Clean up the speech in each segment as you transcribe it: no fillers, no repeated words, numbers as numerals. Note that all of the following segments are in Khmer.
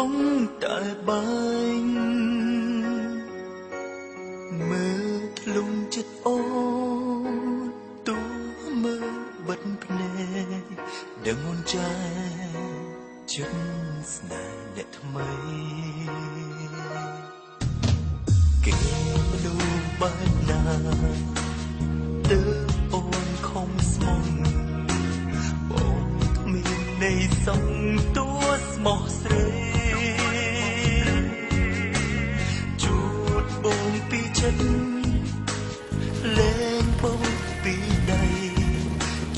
ងតែបាញ់មើលធ្លុំចិត្តអូនទូមើលបិទភ្នែកដឹងអូនចាចិត្តស្នេហ៍អ្នកថ្មីគេមនុស្សបែបណាទើបអូនខំស្មងបងគ្មានន័យសងទួស្មោះស្រីជួតបងពីចិត្តលែងបងពីដៃ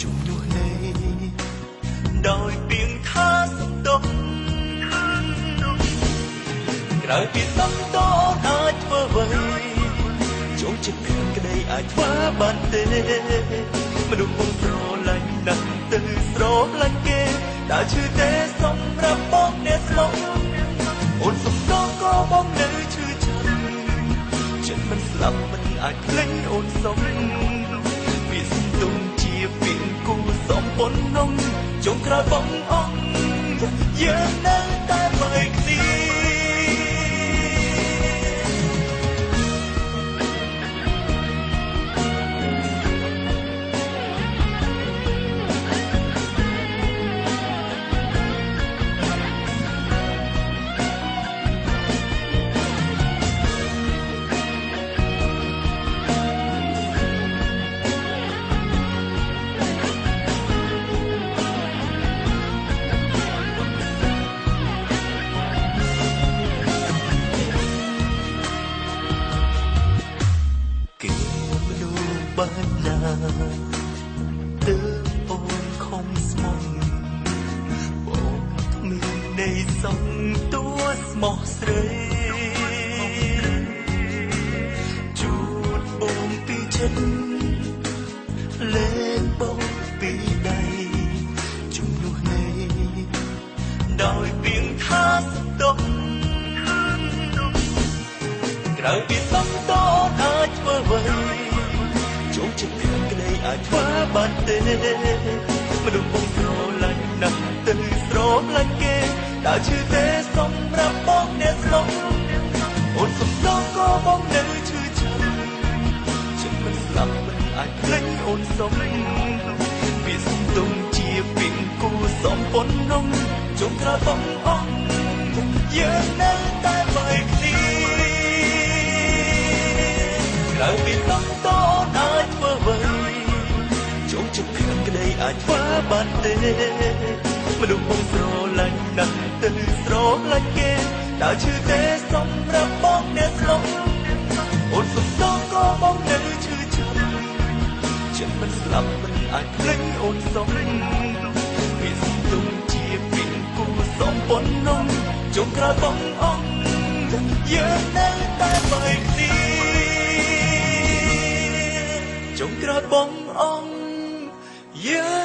ជំនួសនៃដោយពីងថាសំដុំក្រៅពីសំដុំអាចធ្វើអ្វីចងចិត្តគ្មានក្តីអាចធ្វើបានទេមនុស្សបងស្រឡាញ់ណាស់ទៅស្រឡាញ់គេតែឈឺទេសម្រាប់បងអ្នកស្មោះអូនសំដងក៏បងនៅឈឺចាំចិត្តមិនស្លាប់មិនអាចភ្លេចអូនសុំវាសំទុំជាពីងគូសំប៉ុននំចុងក្រោយបងអង្គយើងនៅតែបីគ្នាបាណាទើបអូនខំស្មងបងគ្មានន័យសងទួស្មោះស្រីជួតបងពីចិត្តលែងបងពីដៃជំនួសនៃដោយពីងថាសំដុំក្រៅពីសំដុំអាចធ្វើអ្វីចងចិត្តគ្មានក្តីអាចធ្វើបានទេមនុស្សបងស្រឡាញ់ណាស់ទៅស្រឡាញ់គេតែឈឺទេសម្រាប់បងអ្នកស្មោះអូនសំដងក៏បងនៅឈឺចាំចិត្តមិនស្លាប់មិនអាចភ្លេចអូនសុំវាសំទុំជាពីងគូសំប៉ុននំចុងក្រោយបងអង្គយើងនៅតែបីគ្នាក្រៅពីសំដងអាចធ្វើអ្វីចងចិត្តគ្មានក្តីអាចធ្វើបានទេមនុស្សបងស្រឡាញ់ណាស់ទៅស្រឡាញ់គេតែឈឺទេសម្រាប់បងអ្នកស្មោះអូនសំដងក៏បងនៅឈឺចាំចិត្តមិនស្លាប់មិនអាចភ្លេចអូនសុំវាសំទុំជាពីងគូសំប៉ុននំចុងក្រោយបងអង្គយើងនៅតែបីគ្នាចុងក្រោយបងអង្គយើង